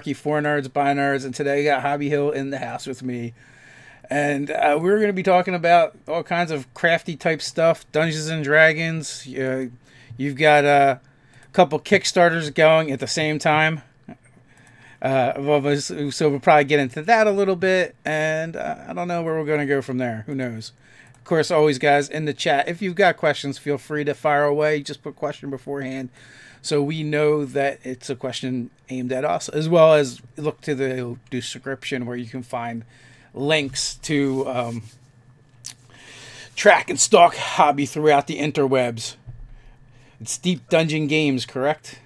Nerdarchy, for nerds, by nerds, and today I got Hobby Hill in the house with me. And we're going to be talking about all kinds of crafty type stuff, Dungeons and Dragons. You've got a couple Kickstarters going at the same time. So we'll probably get into that a little bit, and I don't know where we're going to go from there. Who knows? Of course, always, guys, in the chat, if you've got questions, feel free to fire away. Just put question beforehand so we know that it's a question aimed at us, as well as look to the description where you can find links to track and stalk Hobby throughout the interwebs. It's Deep Dungeon Games, correct?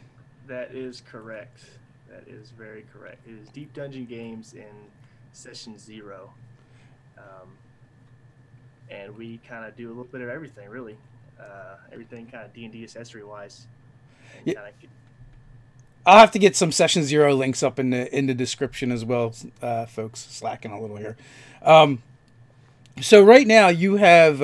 That is correct. That is very correct. It is Deep Dungeon Games in Session 0. And we kind of do a little bit of everything, really. Everything kind of D&D accessory-wise. Yeah. I'll have to get some Session 0 links up in the description as well, folks. Slacking a little here. So right now you have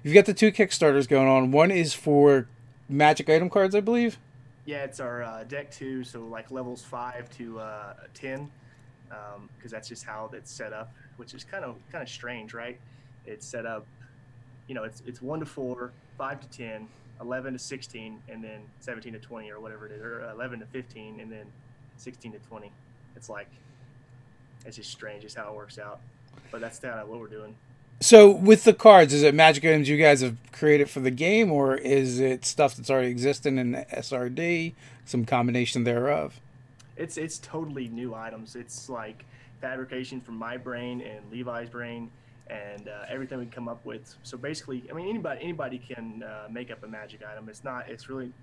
you've got the two Kickstarters going on. One is for magic item cards, I believe. Yeah, it's our deck 2, so like levels 5 to 10, because that's just how it's set up, which is kind of strange, right? It's set up, it's 1 to 4, 5 to 10, 11 to 16, and then 17 to 20 or whatever it is, or 11 to 15, and then 16 to 20. It's just strange. It's how it works out, but that's kind of what we're doing. So with the cards, is it magic items you guys have created for the game, or is it stuff that's already existing in SRD, some combination thereof? It's totally new items. It's like fabrication from my brain and Levi's brain, and everything we come up with. So basically, I mean, anybody can make up a magic item.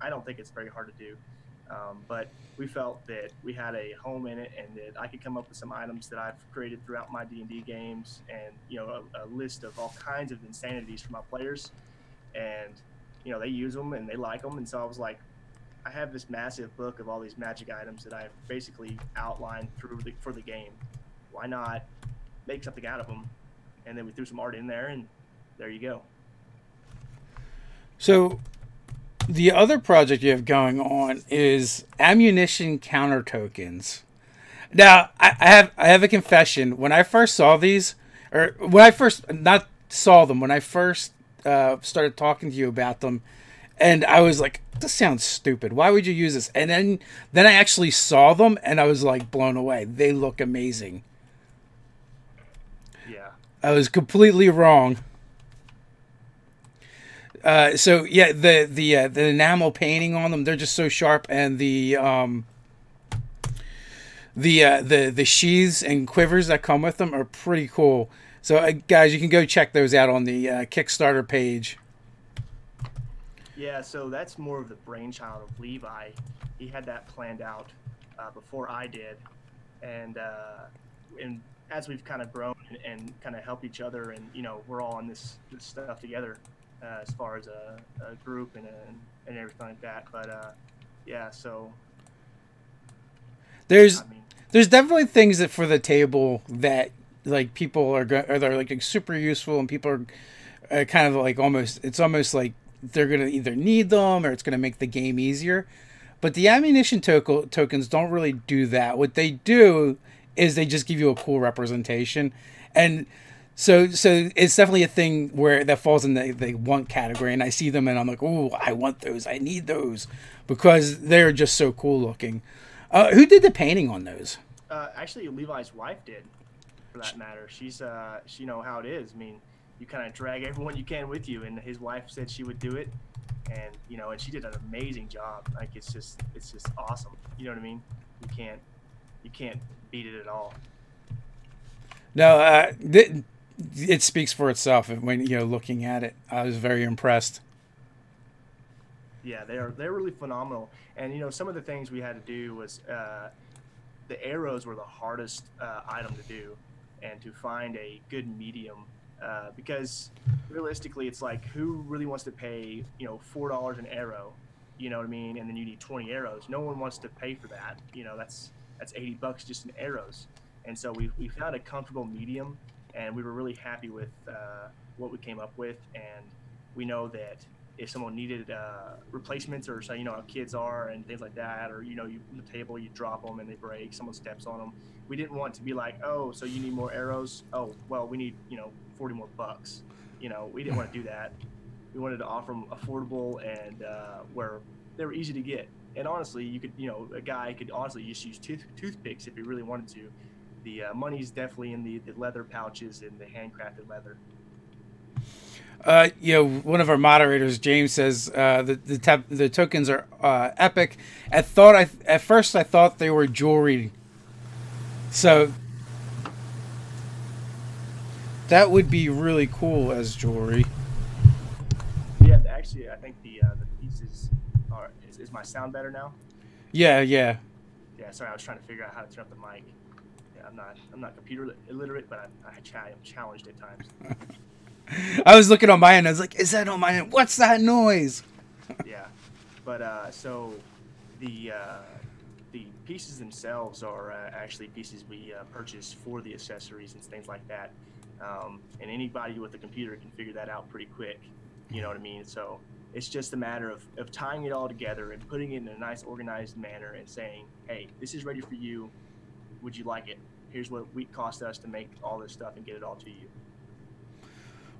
I don't think it's very hard to do. But we felt that we had a home in it, and that I could come up with some items that I've created throughout my D&D games, and a list of all kinds of insanities for my players, and they use them and they like them, and so I was like, I have this massive book of all these magic items that I've basically outlined for the game. Why not make something out of them? And then we threw some art in there, and there you go. So the other project you have going on is ammunition counter tokens. Now, I have a confession. When I first saw these, or when I first not saw them, when I first started talking to you about them, and I was like, "This sounds stupid. Why would you use this?" And then I actually saw them, and I was like blown away. They look amazing. Yeah, I was completely wrong. So yeah, the enamel painting on them, they're just so sharp, and the sheaths and quivers that come with them are pretty cool. So guys, you can go check those out on the Kickstarter page. Yeah, so that's more of the brainchild of Levi. He had that planned out before I did, and as we've kind of grown and kind of helped each other, and we're all in this stuff together. As far as a group and everything like that, but yeah. So there's definitely things that for the table that like people are they're like super useful, and people are kind of like it's almost like they're gonna either need them or it's gonna make the game easier. But the ammunition tokens don't really do that. What they do is they just give you a cool representation, and So it's definitely a thing where that falls in the want category, and I see them and I'm like, oh, I want those, I need those, because they're just so cool looking. Who did the painting on those? Actually, Levi's wife did, for that matter. She know how it is. I mean, you kind of drag everyone you can with you, and his wife said she would do it, and and she did an amazing job. Like it's just awesome. You know what I mean? You can't beat it at all. No, it speaks for itself. When looking at it, I was very impressed. Yeah, they're really phenomenal. And some of the things we had to do was the arrows were the hardest item to do, and to find a good medium, because realistically, it's like, who really wants to pay $4 an arrow? You know what I mean? And then you need 20 arrows. No one wants to pay for that. That's $80 just in arrows. And so we found a comfortable medium, and we were really happy with what we came up with. And we know that if someone needed replacements, or so how kids are and things like that, or you on the table you drop them and they break, someone steps on them. We didn't want to be like, oh, so you need more arrows? Oh, well, we need 40 more bucks. We didn't want to do that. We wanted to offer them affordable and where they were easy to get. And honestly, you could a guy could honestly just use toothpicks if he really wanted to. The money's definitely in the leather pouches and the handcrafted leather. One of our moderators, James, says the tokens are epic. At first I thought they were jewelry, so that would be really cool as jewelry. Yeah, actually, I think the pieces are. Is my sound better now? Yeah. Yeah. Sorry, I was trying to figure out how to turn up the mic. Yeah, I'm not computer illiterate, but I'm challenged at times. I was looking on my end. I was like, "Is that on my end? What's that noise?" Yeah, but so the pieces themselves are actually pieces we purchase for the accessories and things like that. And anybody with a computer can figure that out pretty quick. You know what I mean? So it's just a matter of tying it all together and putting it in a nice organized manner and saying, hey, this is ready for you. Would you like it? Here's what it cost us to make all this stuff and get it all to you.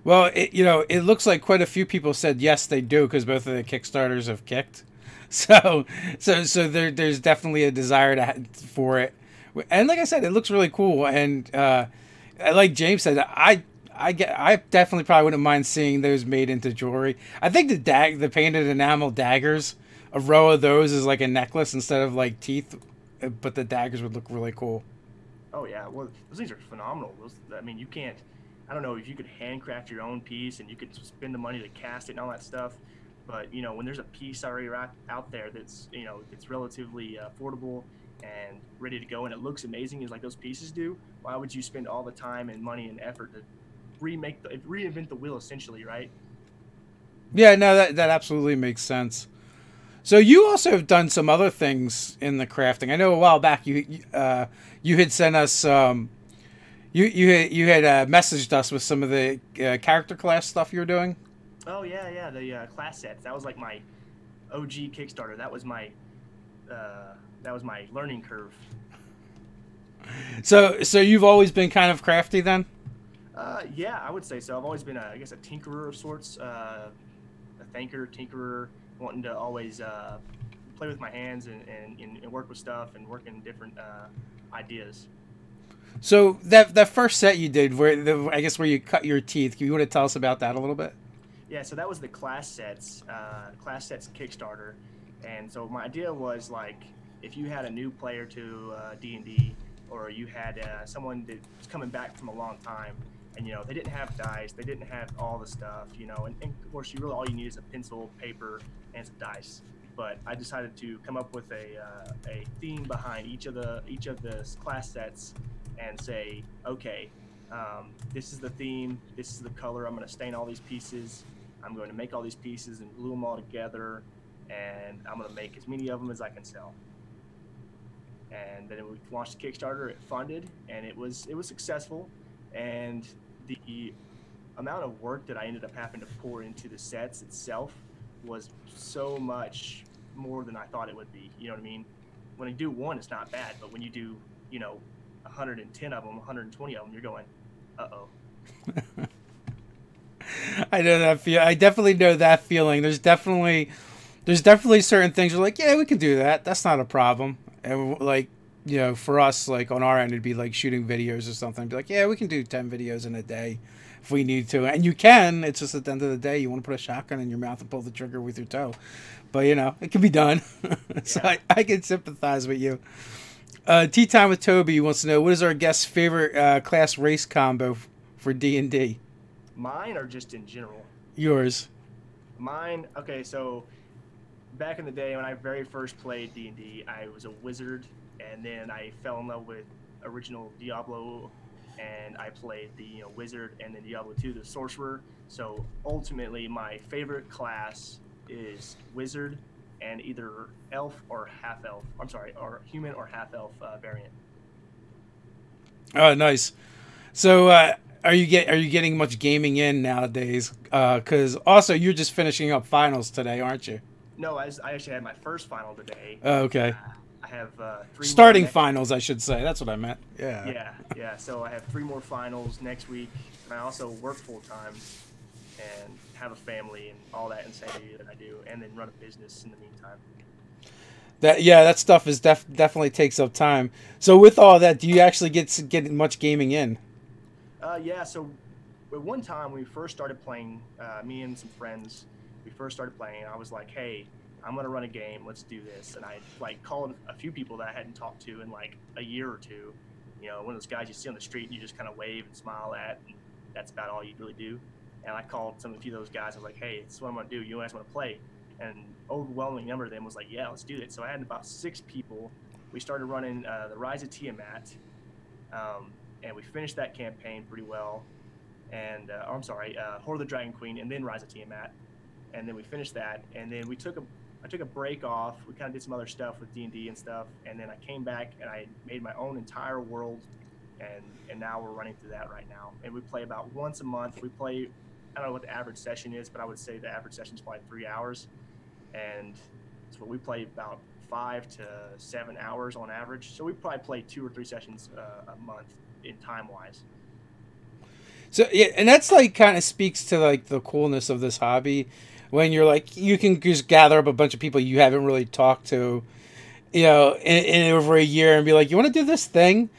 Well, it looks like quite a few people said yes, they do, because both of the Kickstarters have kicked. So there's definitely a desire for it. And like I said, it looks really cool. And like James said, I definitely probably wouldn't mind seeing those made into jewelry. I think the painted enamel daggers, a row of those is like a necklace instead of like teeth, but the daggers would look really cool. Oh yeah, well those things are phenomenal. You can't. I don't know if you could handcraft your own piece and you could spend the money to cast it and all that stuff, but when there's a piece already out there that's it's relatively affordable and ready to go and it looks amazing as like those pieces do, why would you spend all the time and money and effort to reinvent the wheel essentially, right? Yeah, no, that absolutely makes sense. So you also have done some other things in the crafting. I know a while back you had sent us you had messaged us with some of the character class stuff you were doing. Oh yeah, the class sets. That was like my OG Kickstarter. That was my learning curve. So you've always been kind of crafty then? Yeah, I would say so. I've always been a tinkerer of sorts, a tinkerer, wanting to always play with my hands and work with stuff and work in different ideas. So that first set you did, where you cut your teeth, you want to tell us about that a little bit? Yeah, so that was the class sets Kickstarter, and so my idea was like if you had a new player to D&D, or you had someone that was coming back from a long time, and they didn't have dice, they didn't have all the stuff, and of course all you need is a pencil, paper, and some dice. But I decided to come up with a theme behind each of the class sets and say, okay, this is the theme, this is the color, I'm going to stain all these pieces, I'm going to make all these pieces and glue them all together, and I'm going to make as many of them as I can sell. And then we launched the Kickstarter, it funded, and it was successful, and the amount of work that I ended up having to pour into the sets itself was so much more than I thought it would be. You know what I mean? When you do one, it's not bad, but when you do 110 of them, 120 of them, you're going, uh-oh. I know that feel. I definitely know that feeling. There's definitely certain things you're like, yeah, we can do that. That's not a problem. And like, for us, like on our end, it'd be like shooting videos or something. Be like, yeah, we can do 10 videos in a day if we need to. And you can. It's just at the end of the day, you want to put a shotgun in your mouth and pull the trigger with your toe. But, it can be done. So yeah. I can sympathize with you. Tea Time with Toby wants to know, what is our guest's favorite class race combo for D&D? Mine or just in general? Yours. Mine, okay, so back in the day when I very first played D&D, I was a wizard, and then I fell in love with original Diablo, and I played the wizard, and then Diablo 2, the sorcerer. So ultimately, my favorite class is wizard, and either elf or half-elf. I'm sorry, or human or half-elf variant. Oh, nice. So, are you getting much gaming in nowadays? Because also you're just finishing up finals today, aren't you? No, I actually had my first final today. Oh, okay. I have 3 more Starting next. finals, I should say. That's what I meant. Yeah. Yeah. So I have 3 more finals next week, and I also work full time and have a family and all that insanity that I do, and then run a business in the meantime. That stuff is definitely takes up time. So with all that, do you actually get much gaming in? Yeah. So at one time when we first started playing, me and some friends, we first started playing. I was like, hey, I'm gonna run a game. Let's do this. And I like called a few people that I hadn't talked to in like a year or two. You know, one of those guys you see on the street and you just kind of wave and smile at, and that's about all you really do. And I called a few of those guys. I was like, hey, this is what I'm gonna do. You guys want to play? And overwhelming number of them was like, yeah, let's do it. So I had about 6 people. We started running the Rise of Tiamat, and we finished that campaign pretty well. And I'm sorry, Horde of the Dragon Queen, and then Rise of Tiamat. And then we finished that, and then I took a break off. We kind of did some other stuff with D&D and stuff, and then I came back and I made my own entire world, and now we're running through that right now. And we play about once a month. We play, I don't know what the average session is, but I would say the average session is probably 3 hours, and so we play about 5 to 7 hours on average. So we probably play 2 or 3 sessions a month in time wise. So yeah, and that's like kind of speaks to like the coolness of this hobby. When you're like, you can just gather up a bunch of people you haven't really talked to, you know, in over a year and be like, you want to do this thing?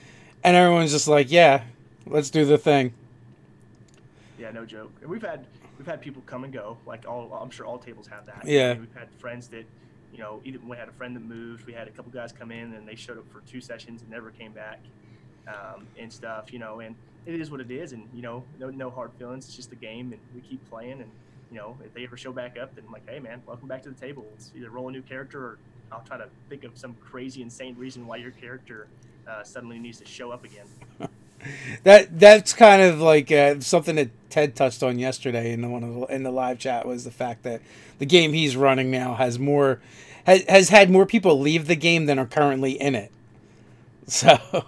And everyone's just like, yeah, let's do the thing. Yeah, no joke. And we've had people come and go, like I'm sure all tables have that. Yeah. And we've had friends that, you know, even we had a friend that moved. We had a couple guys come in and they showed up for 2 sessions and never came back, and stuff, you know. And it is what it is, and you know, no hard feelings. It's just a game, and we keep playing. And you know, if they ever show back up, then I'm like, hey man, welcome back to the table. Let's either roll a new character, or I'll try to think of some crazy, insane reason why your character suddenly needs to show up again. That's kind of like something that Ted touched on yesterday in the live chat, was the fact that the game he's running now has had more people leave the game than are currently in it. So,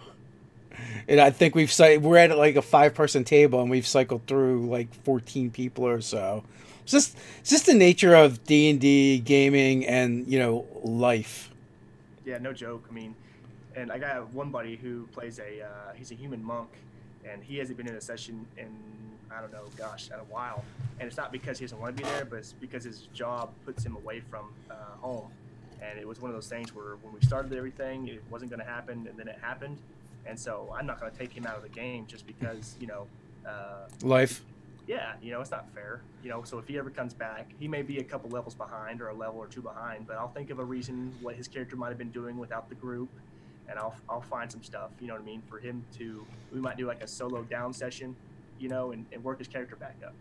and I think we're at like a 5-person table and we've cycled through like 14 people or so. It's just the nature of D&D gaming and, you know, life. Yeah, no joke. I mean, and I got one buddy who plays he's a human monk, and he hasn't been in a session in, I don't know, gosh, in a while. And it's not because he doesn't want to be there, but it's because his job puts him away from home. And it was one of those things where when we started everything, it wasn't going to happen, and then it happened. And so I'm not going to take him out of the game just because, you know, life. Yeah, you know, it's not fair. You know, so if he ever comes back, he may be a couple levels behind or a level or 2 behind, but I'll think of a reason what his character might have been doing without the group, and I'll find some stuff, you know what I mean, for him to, we might do like a solo down session, you know, and work his character back up.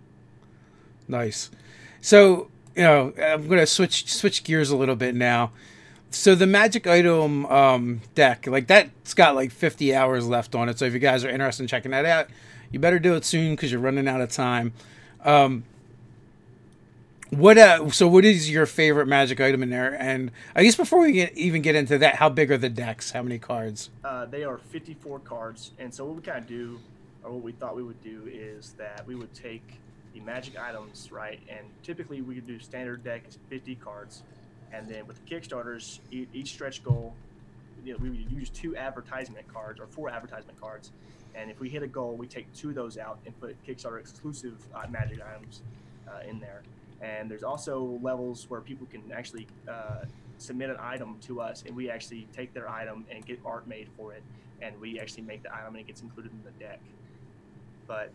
Nice. So, you know, I'm going to switch gears a little bit now. So the magic item deck, like that's got like 50 hours left on it. So if you guys are interested in checking that out, you better do it soon because you're running out of time. So what is your favorite magic item in there? And I guess before we even get into that, how big are the decks? How many cards? They are 54 cards. And so what we kind of do, or what we thought we would do, is that we would take the magic items, right? And typically we could do standard deck is 50 cards. And then with the Kickstarters, each stretch goal, you know, we would use 2 advertisement cards or 4 advertisement cards. And if we hit a goal, we take 2 of those out and put Kickstarter exclusive magic items in there. And there's also levels where people can actually submit an item to us, and we actually take their item and get art made for it. And we actually make the item and it gets included in the deck. But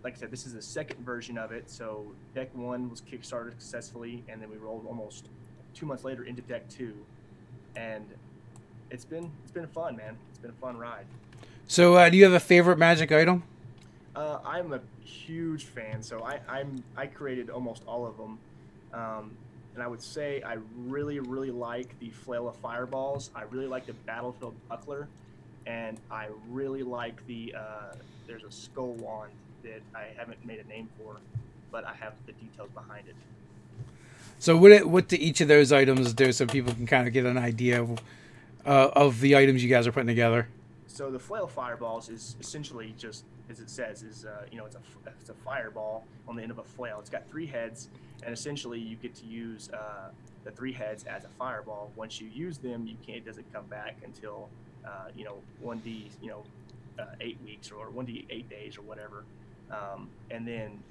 like I said, this is the second version of it. So deck 1 was Kickstarted successfully, and then we rolled almost 2 months later into deck 2. And it's been fun, man. It's been a fun ride. So do you have a favorite magic item? I'm a huge fan. So I created almost all of them. And I would say I really, really like the Flail of Fireballs. I really like the Battlefield Buckler. And I really like the, there's a Skull Wand that I haven't made a name for, but I have the details behind it. So what do each of those items do, so people can kind of get an idea of the items you guys are putting together? So the flail fireballs is essentially just as it says is it's a fireball on the end of a flail. It's got 3 heads, and essentially you get to use the 3 heads as a fireball. Once you use them, it doesn't come back until 1d 8 weeks or 1d 8 days or whatever, and then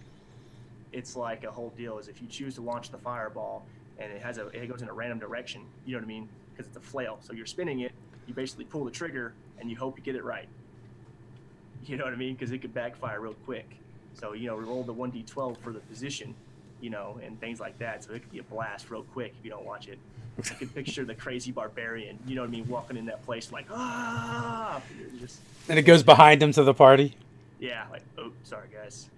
it's like a whole deal is if you choose to launch the fireball and it goes in a random direction, you know what I mean, because it's a flail, so you're spinning it, you basically pull the trigger and you hope you get it right, you know what I mean, because it could backfire real quick. So we roll the 1d12 for the position, and things like that, so it could be a blast real quick if you don't watch it. I could picture the crazy barbarian, you know what I mean, walking in that place like and it goes behind him to the party. Yeah, like, oh, sorry guys.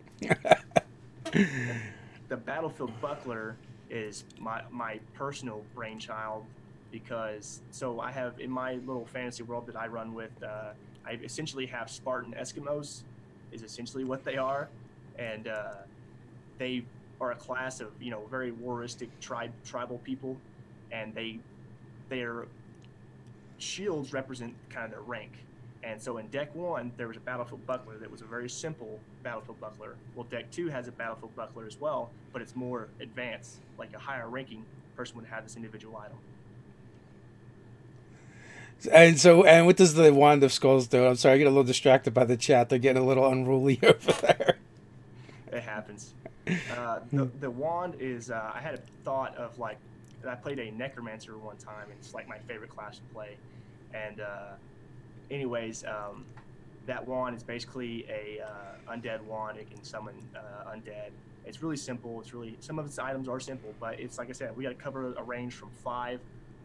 The Battlefield Buckler is my personal brainchild, because I have in my little fantasy world that I run with, I essentially have Spartan Eskimos is essentially what they are, and they are a class of very waristic tribal people, and their shields represent kind of their rank. And so in Deck 1, there was a Battlefield Buckler that was a very simple Battlefield Buckler. Well, Deck 2 has a Battlefield Buckler as well, but it's more advanced. Like a higher ranking person would have this individual item. And what does the Wand of Skulls do? I'm sorry, I get a little distracted by the chat. They're getting a little unruly over there. It happens. The wand is, I had a thought of I played a Necromancer one time, and it's like my favorite class to play. And anyways, that wand is basically a undead wand. It can summon undead. It's really simple. Some of its items are simple, but it's like I said, we got to cover a range from 5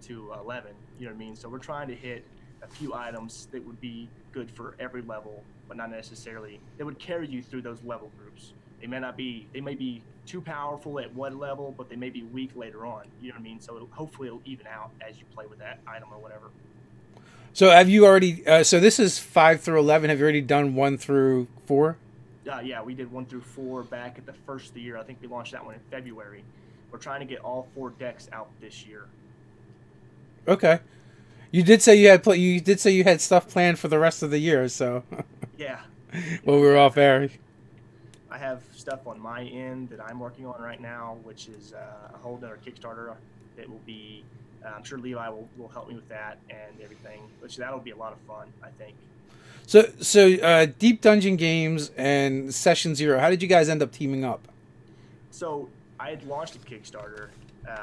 to 11. You know what I mean? So we're trying to hit a few items that would be good for every level, but not necessarily that would carry you through those level groups. They may be too powerful at one level, but they may be weak later on. You know what I mean? So hopefully it'll even out as you play with that item or whatever. So have you already? So this is 5 through 11. Have you already done 1 through 4? Yeah, we did 1 through 4 back at the first of the year. I think we launched that one in February. We're trying to get all 4 decks out this year. Okay. You did say you had stuff planned for the rest of the year. So yeah. Well, we were off air. I have stuff on my end that I'm working on right now, which is a whole other Kickstarter that will be. I'm sure Levi will help me with that and everything, which that'll be a lot of fun, I think. So Deep Dungeon Games and Session Zero, how did you guys end up teaming up? So I had launched a Kickstarter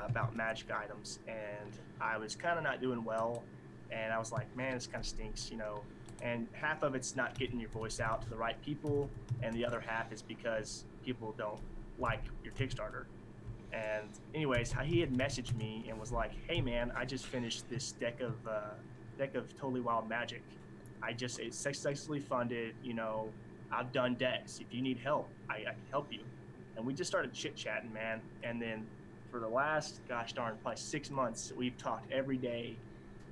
about magic items, and I was kind of not doing well, and I was like, man, this kind of stinks, and half of it's not getting your voice out to the right people, and the other half is because people don't like your Kickstarter. And anyways, he had messaged me and was like, hey man, I just finished this deck of Totally Wild Magic. It's successfully funded, I've done decks. If you need help, I can help you. And we just started chit-chatting, man. And then for the last, gosh darn, probably 6 months, we've talked every day,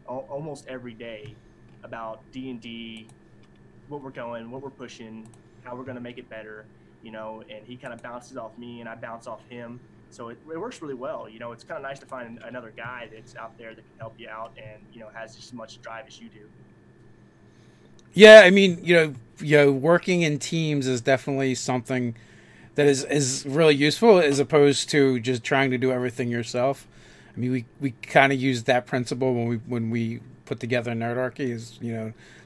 almost every day, about D&D, what we're going, what we're pushing, how we're going to make it better, and he kind of bounces off me and I bounce off him. So it works really well. It's kind of nice to find another guy that's out there that can help you out and, has just as much drive as you do. Yeah, I mean, working in teams is definitely something that is really useful as opposed to just trying to do everything yourself. I mean, we kind of use that principle when we put together Nerdarchy is,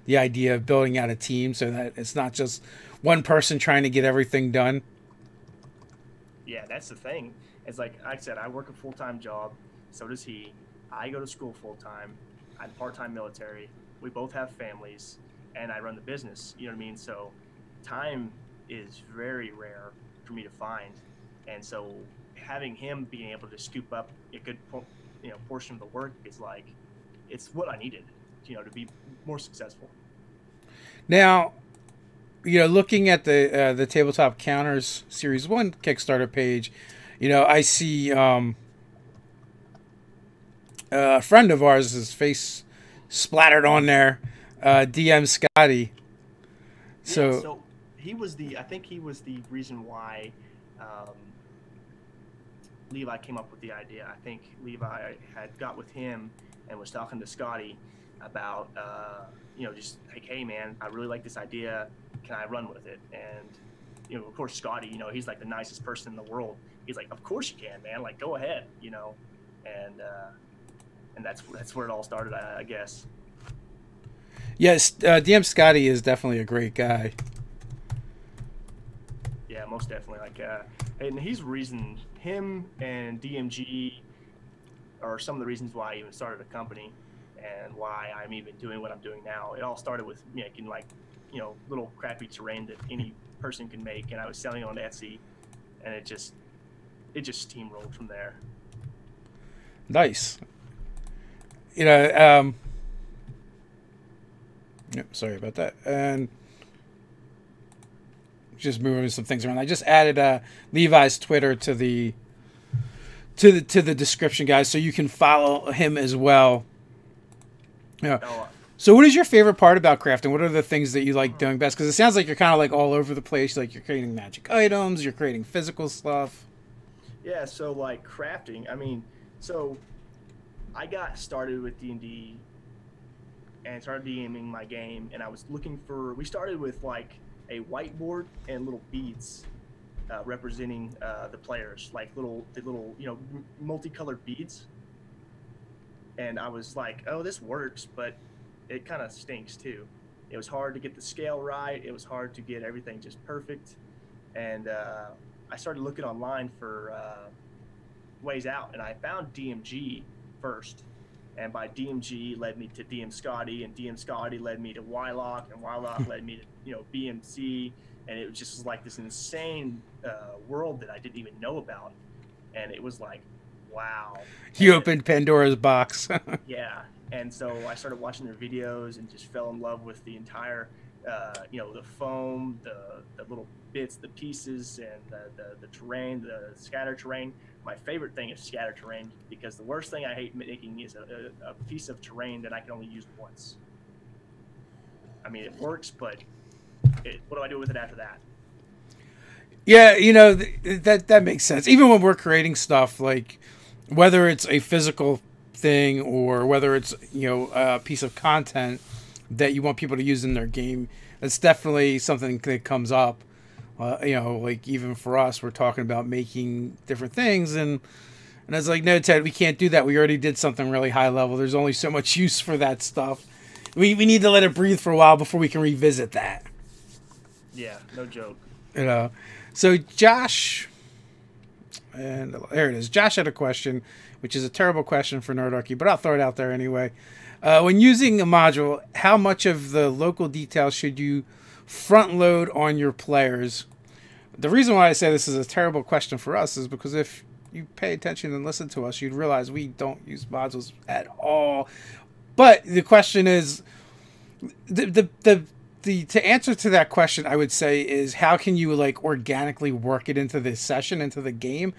the idea of building out a team so that it's not just one person trying to get everything done. Yeah, that's the thing. It's like I said, I work a full-time job. So does he. I go to school full-time. I'm part-time military. We both have families, and I run the business. You know what I mean? So time is very rare for me to find. And so having him being able to scoop up a good portion of the work is like, it's what I needed, to be more successful. Now, looking at the Tabletop Counters Series 1 Kickstarter page, I see a friend of ours, his face splattered on there, DM Scotty. So I think he was the reason why Levi came up with the idea. I think Levi had got with him and was talking to Scotty about just like, hey man, I really like this idea. Can I run with it? And of course, Scotty, he's like the nicest person in the world. He's like, of course you can, man. Like, go ahead, and that's where it all started, I guess. Yes, DM Scotty is definitely a great guy. Yeah, most definitely. Like, and he's the reason, him and DMG are some of the reasons why I even started a company and why I'm even doing what I'm doing now. It all started with making little crappy terrain that any person can make, and I was selling on Etsy, and it just steamrolled from there. Nice. Sorry about that. And just moving some things around. I just added Levi's Twitter to the description, guys, so you can follow him as well. Yeah. So what is your favorite part about crafting? What are the things that you like doing best? Because it sounds like you're kind of like all over the place. Like you're creating magic items, you're creating physical stuff. Yeah, so like crafting, so I got started with D&D and started DMing my game, and I was we started with like a whiteboard and little beads representing the players, like the little multicolored beads. And I was like, oh, this works, but it kind of stinks too. It was hard to get the scale right. It was hard to get everything just perfect. And I started looking online for ways out, and I found DMG first. And by DMG led me to DM Scotty, and DM Scotty led me to Wylock, and Wylock led me to BMC. And it was just like this insane world that I didn't even know about. And it was like, wow. You opened Pandora's box. Yeah. And so I started watching their videos and just fell in love with the entire, the foam, the little bits, the pieces, and the terrain, the scatter terrain. My favorite thing is scatter terrain, because the worst thing I hate making is a piece of terrain that I can only use once. It works, but what do I do with it after that? Yeah, that makes sense. Even when we're creating stuff, like whether it's a physical thing or whether it's a piece of content that you want people to use in their game, that's definitely something that comes up. Like even for us, we're talking about making different things, and I was like, no, Ted, we can't do that. We already did something really high level. There's only so much use for that stuff. We need to let it breathe for a while before we can revisit that. Yeah, no joke. So Josh, and there it is. Josh had a question, which is a terrible question for Nerdarchy, but I'll throw it out there anyway. When using a module, how much of the local details should you front load on your players? The reason why I say this is a terrible question for us is because if you pay attention and listen to us, you'd realize we don't use modules at all. But the question is, to answer to that question, I would say, is how can you like organically work it into the session, into the game,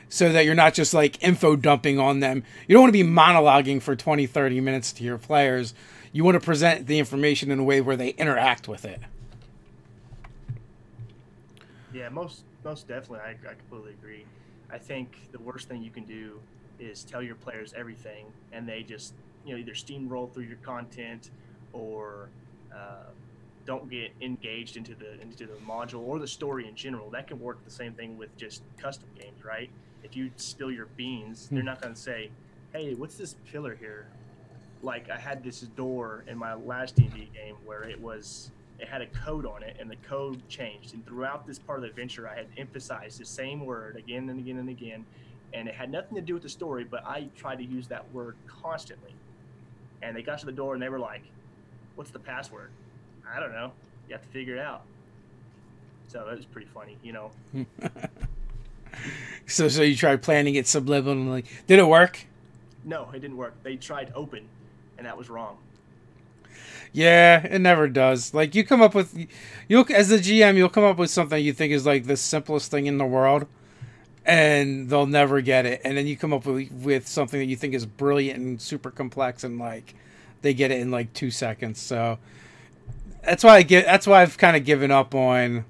so that you're not just like info dumping on them. You don't want to be monologuing for 20, 30 minutes to your players. You want to present the information in a way where they interact with it. Yeah, most definitely. I completely agree. I think the worst thing you can do is tell your players everything, and they just either steamroll through your content or don't get engaged into the module or the story in general. That can work the same thing with just custom games, right? If you spill your beans, they're not going to say, hey, what's this pillar here? Like I had this door in my last D&D game where it had a code on it, and the code changed. And throughout this part of the adventure, I had emphasized the same word again and again and again. And it had nothing to do with the story, but I tried to use that word constantly. And they got to the door, and they were like, what's the password? I don't know. You have to figure it out. So it was pretty funny, So you tried planning it subliminally. Did it work? No, it didn't work. They tried open, and that was wrong. Yeah, it never does. Like you come up with, as the GM, you'll come up with something you think is like the simplest thing in the world, and they'll never get it. And then you come up with something that you think is brilliant and super complex, and like they get it in like 2 seconds. So that's why I've kind of given up on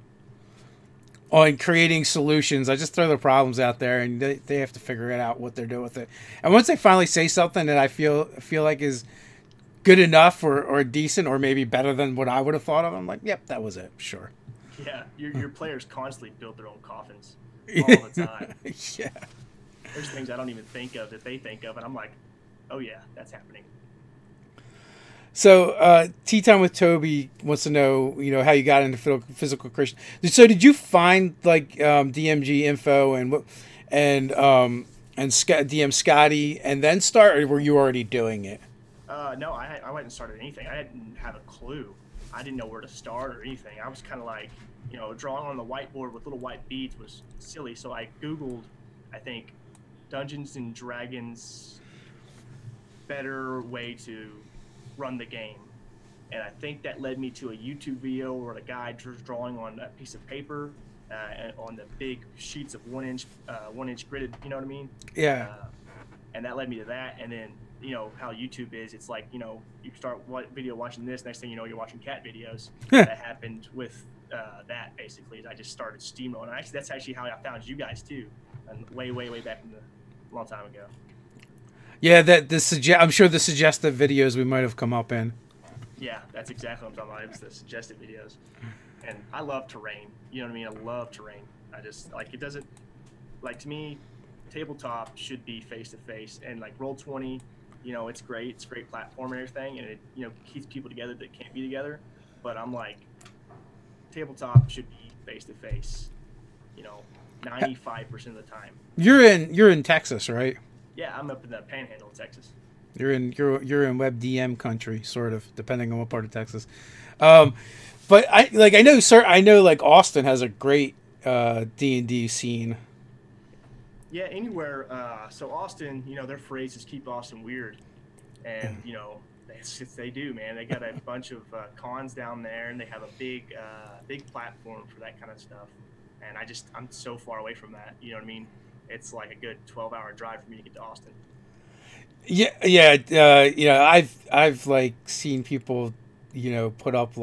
creating solutions. I just throw the problems out there, and they have to figure it out what they're doing with it. And once they finally say something that I feel like is good enough or decent or maybe better than what I would have thought of. I'm like, yep, that was it. Sure. Yeah, your players constantly build their own coffins all the time. Yeah. There's things I don't even think of that they think of, and I'm like, oh yeah, that's happening. So, Tea Time with Toby wants to know, how you got into physical creation. So, did you find like DMG info and DM Scotty and then start, or were you already doing it? No, I hadn't started anything. I didn't have a clue. I didn't know where to start or anything. I was kind of like, drawing on the whiteboard with little white beads was silly. So I Googled, I think, Dungeons and Dragons better way to run the game. And I think that led me to a YouTube video where a guy was drawing on a piece of paper and on the big sheets of 1 inch gridded, you know what I mean? Yeah. And that led me to that. And then, how YouTube is, it's like, you start watching this, next thing you know, you're watching cat videos. That happened with that, basically. I just started steamrolling. Actually, that's actually how I found you guys, too. And way, way, way back a long time ago. Yeah, I'm sure the suggested videos we might have come up in. Yeah, that's exactly what I'm talking about. It was the suggested videos. And I love terrain. You know what I mean? I love terrain. I just, it doesn't, to me, tabletop should be face-to-face. And, Roll20, it's great. It's a great platform and everything. And it, keeps people together that can't be together. But I'm like, tabletop should be face-to-face, 95% of the time. You're in Texas, right? Yeah, I'm up in the Panhandle of Texas. You're in WebDM country, sort of, depending on what part of Texas. But I know Austin has a great D&D scene. Yeah, anywhere. So Austin, their phrase is "keep Austin weird," and they do, man. They got a bunch of cons down there, and they have a big platform for that kind of stuff. And I'm so far away from that. You know what I mean? It's like a good 12-hour drive for me to get to Austin. Yeah. I've seen people, put up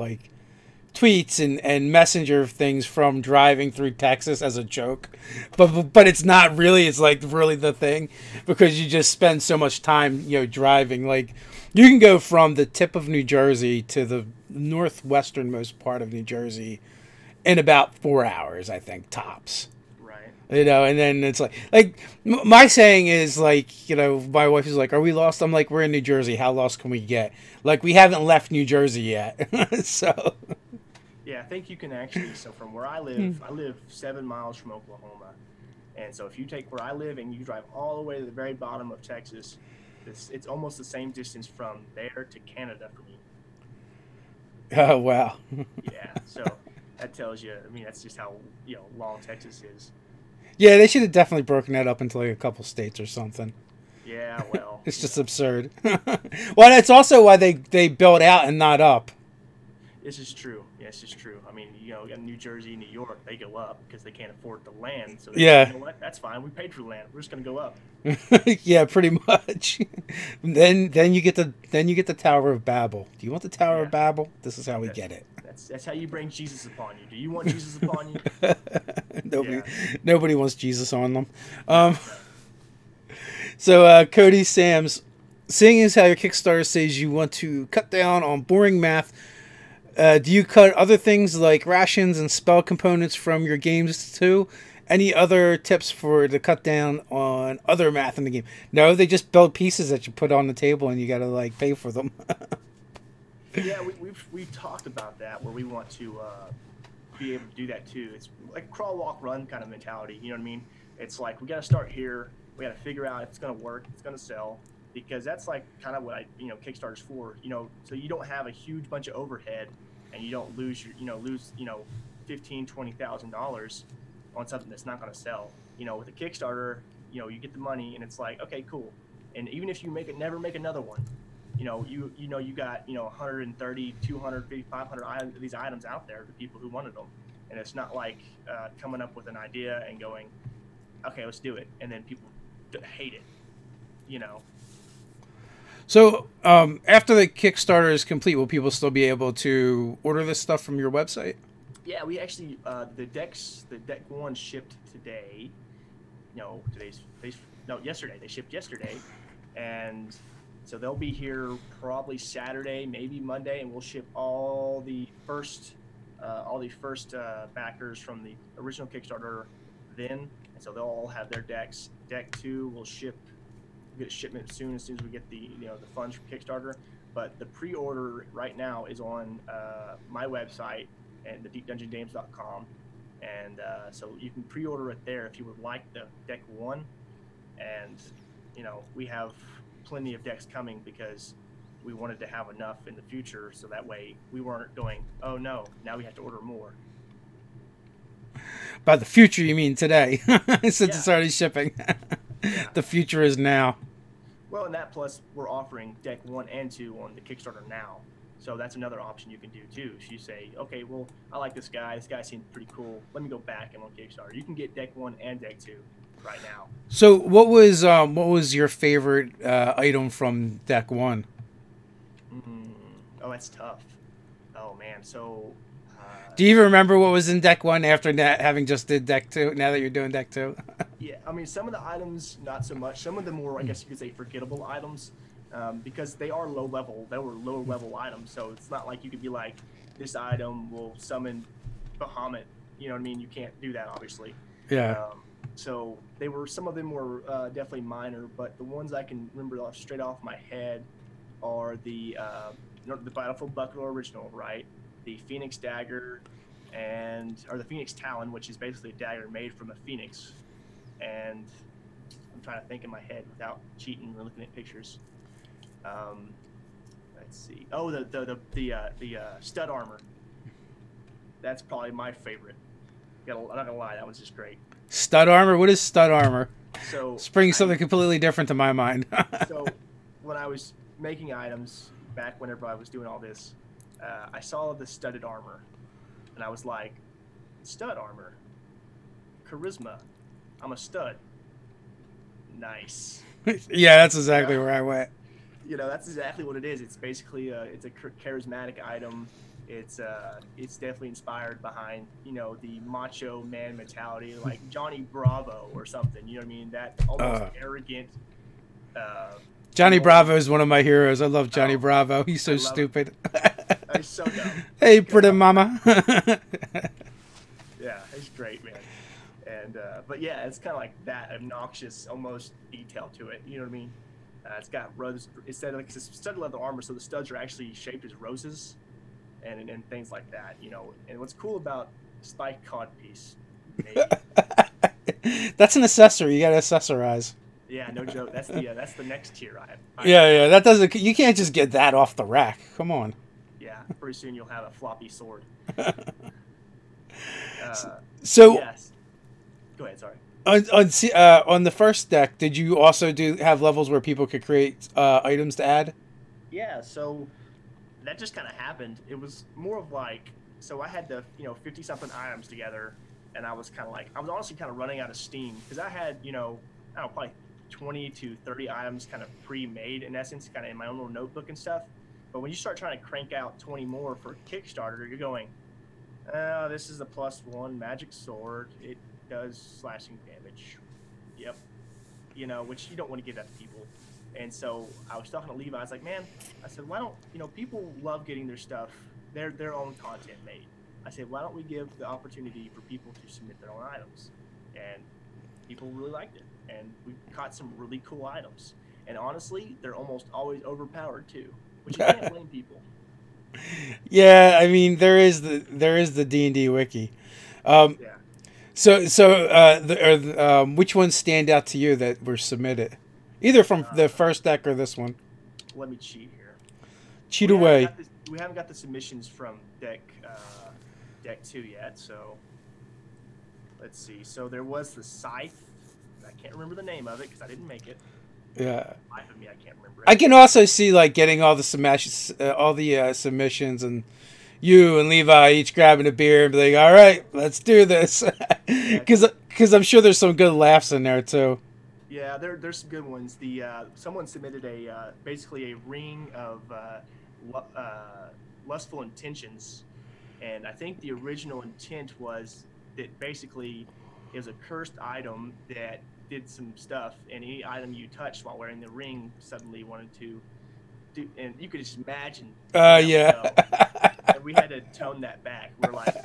tweets and messenger things from driving through Texas as a joke, but it's not really. It's really the thing, because you just spend so much time, driving. You can go from the tip of New Jersey to the northwesternmost part of New Jersey in about 4 hours, I think, tops. And then it's my saying is my wife is like, "Are we lost?" I'm like, "We're in New Jersey. How lost can we get? We haven't left New Jersey yet." So. Yeah, I think you can actually. So from where I live 7 miles from Oklahoma, and so if you take where I live and you drive all the way to the very bottom of Texas, it's almost the same distance from there to Canada for me. Oh wow. Yeah, so that tells you. I mean, that's just how long Texas is. Yeah, they should have definitely broken that up into a couple states or something. Yeah, well. It's just absurd. Well, that's also why they built out and not up. This is true. Yes, it's true. I mean, New Jersey, New York, they go up because they can't afford the land. So yeah. You know what? That's fine. We paid for the land. We're just going to go up. Yeah, pretty much. Then you get the Tower of Babel. Do you want the Tower of Babel? This is how we get it. That's how you bring Jesus upon you. Do you want Jesus upon you? Nobody wants Jesus on them. So Cody Sams, seeing as how your Kickstarter says you want to cut down on boring math, do you cut other things like rations and spell components from your games too? Any other tips to cut down on other math in the game? No, they just build pieces that you put on the table and you got to pay for them. Yeah, we've talked about that, where we want to be able to do that too. It's like crawl, walk, run kind of mentality. You know what I mean? It's we got to start here. We got to figure out if it's going to work, if it's going to sell, because that's kind of what Kickstarter's for. So you don't have a huge bunch of overhead, and you don't lose $15,000-$20,000 on something that's not going to sell. With a Kickstarter, you get the money, and it's okay, cool. And even if you never make another one, you got 130, 250, 500 these items out there to people who wanted them, and it's not coming up with an idea and going, okay, let's do it, and then people hate it. So after the Kickstarter is complete, will people still be able to order this stuff from your website? Yeah, we actually the deck one shipped today. Yesterday. They shipped yesterday, and So they'll be here probably Saturday, maybe Monday, and we'll ship all the first backers from the original Kickstarter then. And so they'll all have their decks. Deck 2 will ship, get a shipment soon as we get the the funds from Kickstarter. But the pre-order right now is on my website and the deepdungeongames.com. And so you can pre-order it there if you would like the deck 1. And we have plenty of decks coming because we wanted to have enough in the future, so that way we weren't going, oh no, now we have to order more. By the future, you mean today, since Yeah. it's already shipping. Yeah. The future is now. Well, and that plus we're offering deck 1 and 2 on the Kickstarter now. So that's another option you can do too. If you say, okay, well, I like this guy. This guy seemed pretty cool. Let me go back and on Kickstarter. You can get deck 1 and deck 2 right now. So what was your favorite item from deck 1? Oh, that's tough. Oh man. So Do you even remember what was in deck 1 after having just did deck 2? Now that you're doing deck 2. yeah, I mean, some of the items not so much. Some of them were, I guess you could say, forgettable items, because they are low level. They were low level items, so it's not like you could be like, this item will summon Bahamut. You know what I mean? You can't do that, obviously. Yeah. So some of them were definitely minor, but the ones I can remember straight off my head are the Battlefield Buckler original, right? The Phoenix dagger, or the Phoenix Talon, which is basically a dagger made from a phoenix. And I'm trying to think in my head without cheating or looking at pictures. Let's see. Oh, the stud armor. That's probably my favorite. I'm not gonna lie, that one's just great. Stud armor? What is stud armor? So Spring something completely different to my mind. So when I was making items back whenever I was doing all this, I saw the studded armor, and I was like, stud armor, charisma, I'm a stud. Nice. Yeah, that's exactly where I went. That's exactly what it is. It's basically it's a charismatic item. It's definitely inspired behind the macho man mentality, like Johnny Bravo or something. You know what I mean? That almost arrogant. Johnny Bravo is one of my heroes. I love Johnny Bravo. He's so stupid. He's so dumb. Hey, pretty mama. Yeah, he's great, man. And but yeah, it's kind of like that obnoxious, almost detail to it. You know what I mean? It's got roses. It's studded leather armor, so the studs are actually shaped as roses, and things like that. And what's cool about spiked cod piece? Maybe. That's an accessory. You gotta accessorize. Yeah, no joke. That's the next tier I have. Yeah. That doesn't. You can't just get that off the rack. Come on. Yeah, pretty soon you'll have a floppy sword. So. Yes. Go ahead. Sorry. On the first deck, did you also have levels where people could create items to add? Yeah. So that just kind of happened. It was more of like, so I had the 50 something items together, and I was honestly kind of running out of steam because I had I don't know, probably 20 to 30 items kind of pre-made in essence, kind of in my own little notebook and stuff. But when you start trying to crank out 20 more for Kickstarter, you're going, this is a +1 magic sword. It does slashing damage. Yep. Which you don't want to give that to people. And so I was talking to Levi. I was like, man, I said, why don't, people love getting their stuff, their own content made. I said, why don't we give the opportunity for people to submit their own items? And people really liked it. And we caught some really cool items. And honestly, they're almost always overpowered too, which you can't blame people. Yeah, I mean there is the D&D wiki. Yeah. So which ones stand out to you that were submitted, either from the first deck or this one? Let me cheat here. Cheat away. We haven't got the submissions from deck 2 yet, so let's see. So there was the Scythe. I can't remember the name of it because I didn't make it. Yeah. Life of me, I can't remember it. I can also see getting all the submissions, and you and Levi each grabbing a beer and be like, "All right, let's do this," because I'm sure there's some good laughs in there too. Yeah, there's some good ones. Someone submitted basically a ring of lustful intentions, and I think the original intent was that basically it was a cursed item that did some stuff, and any item you touched while wearing the ring suddenly wanted to dude, and you could just imagine. Yeah. And we had to tone that back. We're like,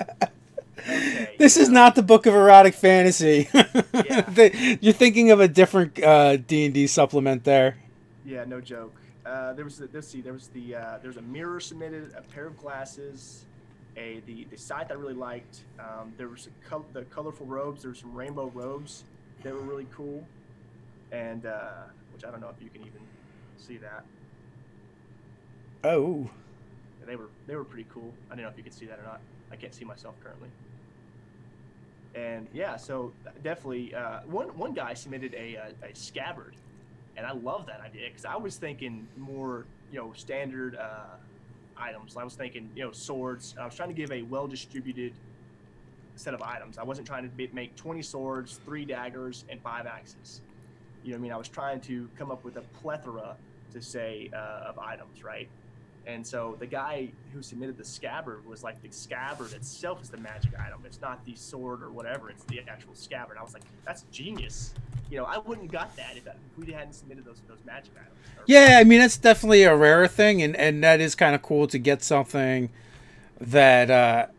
okay. This is not the book of erotic fantasy. Yeah. You're thinking of a different D&D supplement there. Yeah, no joke. There was a mirror submitted, a pair of glasses, the scythe I really liked. There was the colorful robes. There were some rainbow robes that were really cool, and which I don't know if you can even see that. Oh. They were pretty cool. I don't know if you can see that or not. I can't see myself currently. And yeah, so definitely one guy submitted a scabbard, and I love that idea because I was thinking more standard items. I was thinking swords. I was trying to give a well-distributed set of items. I wasn't trying to make 20 swords, 3 daggers, and 5 axes. You know what I mean? I was trying to come up with a plethora to say of items, right? And so the guy who submitted the scabbard was like, the scabbard itself is the magic item. It's not the sword or whatever. It's the actual scabbard. I was like, that's genius. I wouldn't have got that if we hadn't submitted those magic items. Yeah, I mean, that's definitely a rare thing, and that is kind of cool to get something that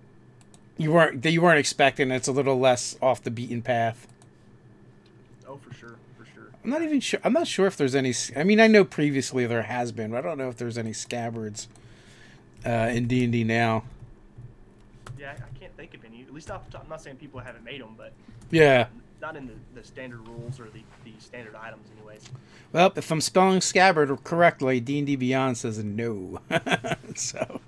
you weren't expecting. It's a little less off the beaten path. Oh, for sure. I'm not even sure. I'm not sure if there's any. I mean, I know previously there has been, but I don't know if there's any scabbards in D&D now. Yeah, I can't think of any. At least I'm not saying people haven't made them, but yeah, not in the standard rules or the standard items, anyways. Well, if I'm spelling scabbard correctly, D&D Beyond says no. So.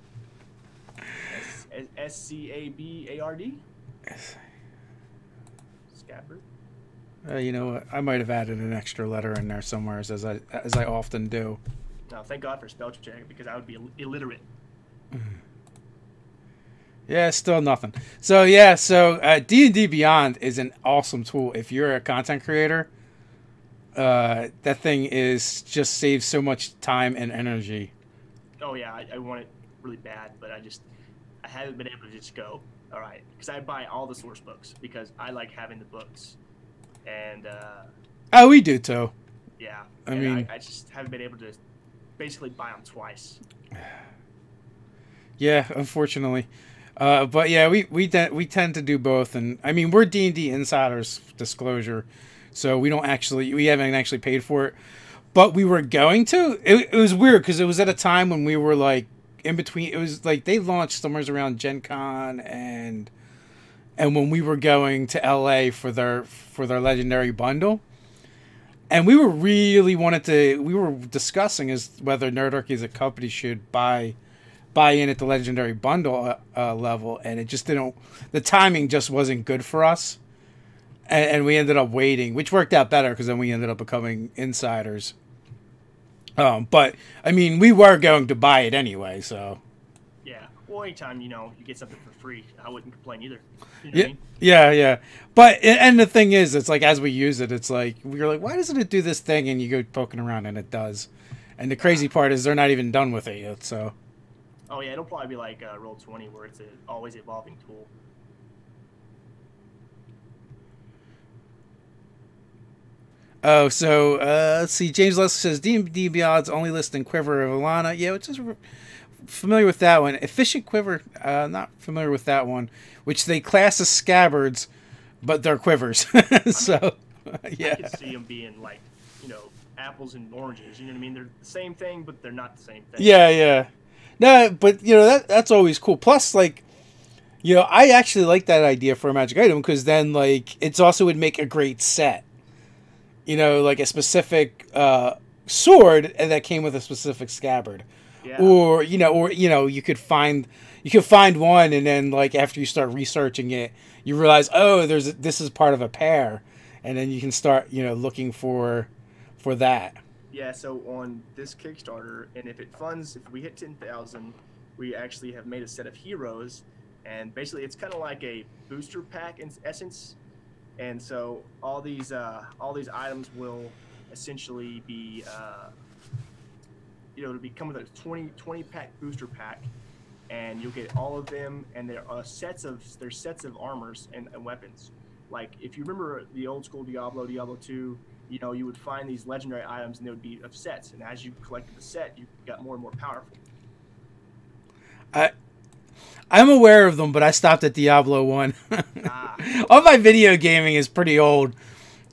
SCABARD. Scabbard. You know what? I might have added an extra letter in there somewhere, as I often do. No, thank God for spell check because I would be illiterate. Yeah, still nothing. So yeah, D&D Beyond is an awesome tool if you're a content creator. That thing just saves so much time and energy. Oh yeah, I want it really bad, but I haven't been able to just go, all right, because I buy all the source books because I like having the books. And oh, we do too. Yeah, I mean, I just haven't been able to basically buy them twice. Yeah, unfortunately, but yeah, we tend to do both, and I mean we're D&D insiders, disclosure, so we haven't actually paid for it, but we were going to. It was weird because it was at a time when we were like in between. It was like they launched somewhere around Gen Con and when we were going to LA for their legendary bundle, and we were discussing as whether Nerdarchy as a company should buy in at the legendary bundle level, and it just didn't. The timing just wasn't good for us, and we ended up waiting, which worked out better because then we ended up becoming insiders. But I mean, we were going to buy it anyway, so. Yeah. Well, anytime you get something for free, I wouldn't complain either. You know yeah, what I mean? yeah. But and the thing is, it's like as we use it, it's like we're like, why doesn't it do this thing? And you go poking around, and it does. And the crazy part is they're not even done with it yet. So. Oh yeah, it'll probably be like Roll20, where it's an always evolving tool. Oh, so let's see. James Lester says D&D Beyond's only listing Quiver of Alana. Yeah, which is familiar with that one. Efficient Quiver, not familiar with that one. Which they class as scabbards, but they're quivers. So, yeah. I could see them being like, apples and oranges. You know what I mean? They're the same thing, but they're not the same thing. Yeah. No, but that's always cool. Plus, like, I actually like that idea for a magic item because then, like, it's also would make a great set. Like a specific sword and that came with a specific scabbard. Yeah. Or you could find one and then like after you start researching it, you realize this is part of a pair, and then you can start looking for that. Yeah. So on this Kickstarter, and if we hit 10,000, we actually have made a set of heroes, and basically it's kind of like a booster pack in essence. And so all these items will essentially be it'll come with a 20 pack booster pack, and you'll get all of them, and there are sets of armors and weapons, like if you remember the old school Diablo 2, you know, you would find these legendary items and they would be of sets, and as you collected the set, you got more and more powerful. I I'm aware of them, but I stopped at Diablo 1. Ah, All my video gaming is pretty old.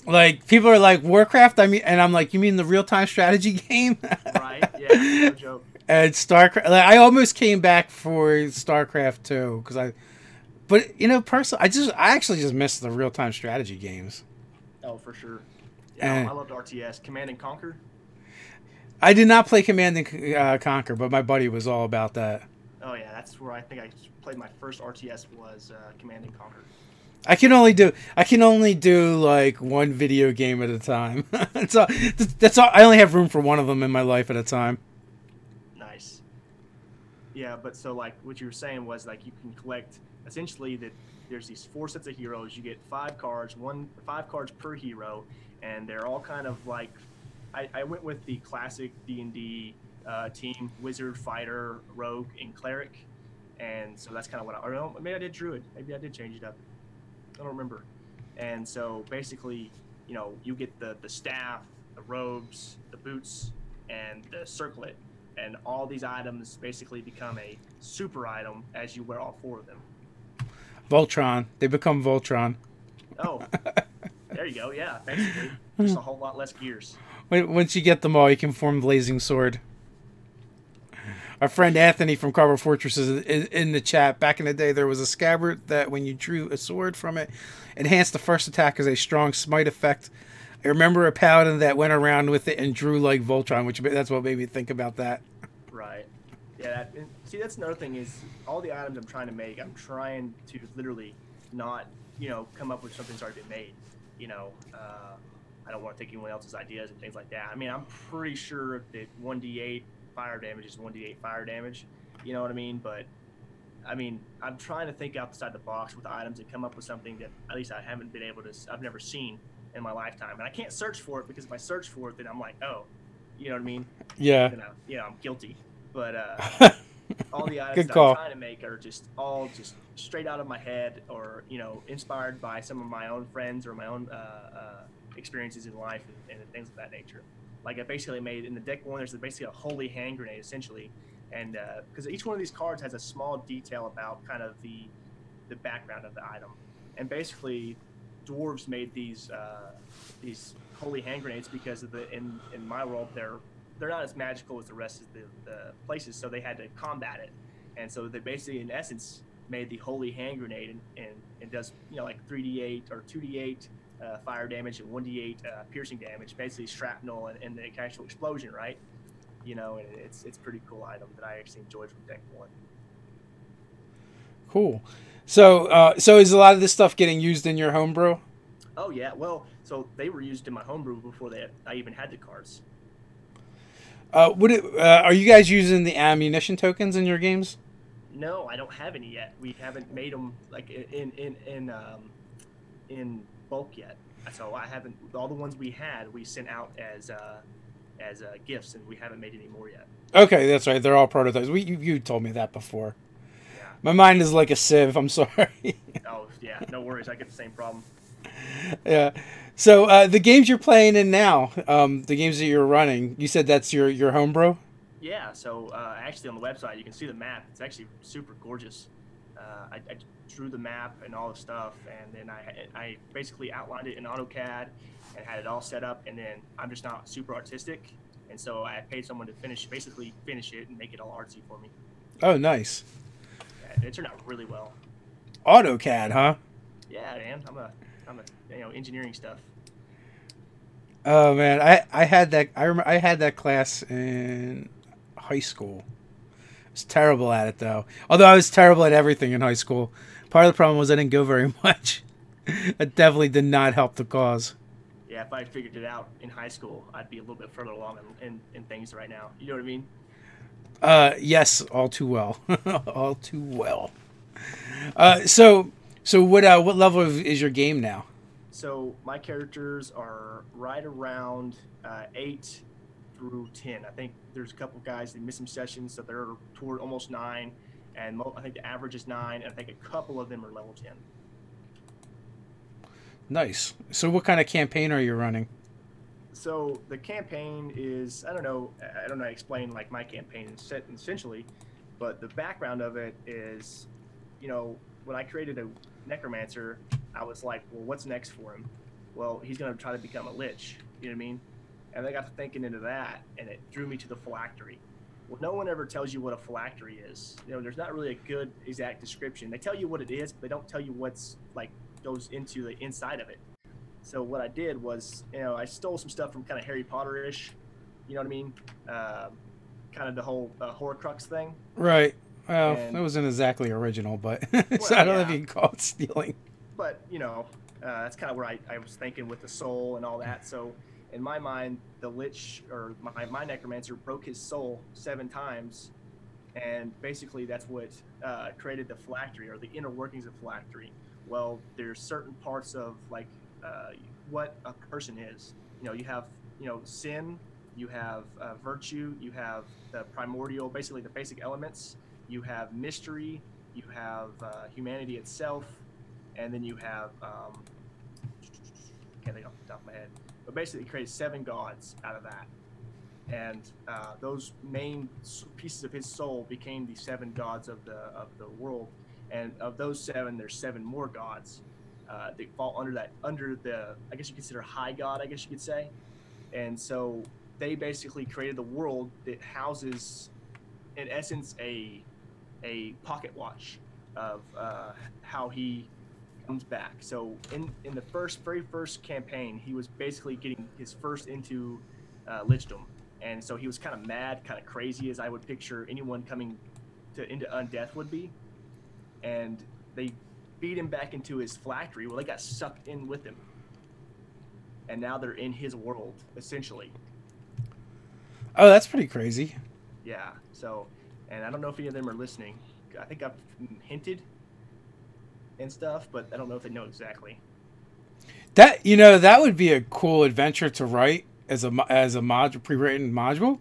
Like, people are like, Warcraft, I mean, and I'm like, you mean the real-time strategy game? right? Yeah, no joke. And StarCraft, like, I almost came back for StarCraft 2, but, you know, personally, I actually just miss the real-time strategy games. Oh, for sure. Yeah, And I loved RTS. Command and Conquer. I did not play Command and Conquer, but my buddy was all about that. Oh yeah, that's where I think I played my first RTS was Command and Conquer. I can only do like one video game at a time. That's all. I only have room for one of them in my life at a time. Nice. Yeah, but so like what you were saying was like you can collect essentially that there's these 4 sets of heroes. You get 5 cards, 5 cards per hero, and they're all kind of like I went with the classic D&D team: wizard, fighter, rogue, and cleric. And so that's kind of what I, or no, maybe I did druid. Maybe I did change it up. I don't remember. And so basically, you know, you get the staff, the robes, the boots, and the circlet, and all these items basically become a super item as you wear all 4 of them. Voltron. They become Voltron. Oh, there you go. Yeah, basically, just a whole lot less gears. Once you get them all, you can form Blazing Sword. Our friend Anthony from Carver Fortress is in the chat. Back in the day, there was a scabbard that when you drew a sword from it, enhanced the first attack as a strong smite effect. I remember a paladin that went around with it and drew like Voltron, which that's what made me think about that. Right. Yeah. See, that's another thing is all the items I'm trying to make, I'm trying to literally not, you know, come up with something that's already been made. You know, I don't want to take anyone else's ideas and things like that. I mean, I'm pretty sure that 1d8 fire damage is 1d8 fire damage. You know what I mean? But I mean, I'm trying to think outside the box with items and come up with something that at least I haven't been able to, I've never seen in my lifetime. And I can't search for it because if I search for it, then I'm like, oh, you know what I mean? Yeah. Then I'm guilty. But all the items Good that call. I'm trying to make are just all just straight out of my head, or you know, inspired by some of my own friends or my own experiences in life and things of that nature. Like I basically made in the deck 1, there's basically a holy hand grenade essentially, and because each one of these cards has a small detail about kind of the background of the item, and basically dwarves made these holy hand grenades because of in my world they're not as magical as the rest of the places, so they had to combat it, and so they basically in essence made the holy hand grenade and it does, you know, like 3d8 or 2d8 fire damage and 1d8 piercing damage, basically shrapnel and the actual explosion, right? You know, and it's pretty cool item that I actually enjoyed from deck 1. Cool. So is a lot of this stuff getting used in your homebrew? Oh yeah, well, so they were used in my homebrew before I even had the cards. Are you guys using the ammunition tokens in your games? No, I don't have any yet. We haven't made them like in bulk yet. So I haven't. All the ones we had, we sent out as gifts, and we haven't made any more yet. Okay, that's right. They're all prototypes. You told me that before. Yeah. My mind is like a sieve. I'm sorry. Oh yeah, no worries. I get the same problem. Yeah. So the games you're playing in now, the games that you're running, you said that's your homebrew? Yeah. So actually, on the website, you can see the map. It's actually super gorgeous. I drew the map and all the stuff, and then I basically outlined it in AutoCAD and had it all set up. And then I'm just not super artistic, and so I paid someone to finish it and make it all artsy for me. Oh, nice. Yeah, it turned out really well. AutoCAD, huh? Yeah, man. I'm a engineering stuff. Oh man, I had that. I remember I had that class in high school. I was terrible at it though. Although I was terrible at everything in high school. Part of the problem was I didn't go very much. It definitely did not help the cause. Yeah, if I figured it out in high school, I'd be a little bit further along in things right now. You know what I mean? Yes, all too well. All too well. So what level is your game now? So my characters are right around 8 through 10. I think there's a couple guys that miss some sessions, so they're toward almost 9. And I think the average is 9, and I think a couple of them are level 10. Nice. So what kind of campaign are you running? So the campaign is I don't know how to explain like my campaign essentially, but the background of it is, when I created a necromancer, I was like, well, what's next for him? Well, he's gonna try to become a lich. You know what I mean? And I got to thinking into that, and it drew me to the phylactery. Well, no one ever tells you what a phylactery is. There's not really a good exact description. They tell you what it is, but they don't tell you what's like goes into the inside of it. So what I did was, I stole some stuff from kind of Harry Potter-ish, you know what I mean? Kind of the whole Horcrux thing. Right. Well, And, that wasn't exactly original, but well, so I don't know if yeah, you can call it stealing. but that's kind of where I was thinking with the soul and all that. So in my mind, the lich or my necromancer broke his soul 7 times, and basically that's what created the phylactery or the inner workings of phylactery. Well, there's certain parts of like what a person is. You have sin, you have virtue, you have the primordial, basically the basic elements. You have mystery, you have humanity itself, and then you have can't think off the top of my head, but basically it creates 7 gods out of that, and those main pieces of his soul became the 7 gods of the world, and of those 7, there's 7 more gods that fall under the I guess you consider high god, I guess you could say, and so they basically created the world that houses, in essence, a pocket watch of how he comes back. So in the very first campaign, he was basically getting his first into lichdom, and so he was kind of mad, kind of crazy, as I would picture anyone coming into undeath would be. And they beat him back into his phylactery. Well, they got sucked in with him, and now they're in his world essentially. Oh, that's pretty crazy. Yeah. So, and I don't know if any of them are listening. I think I've hinted and stuff, but I don't know if they know exactly. That would be a cool adventure to write as a module, pre-written module,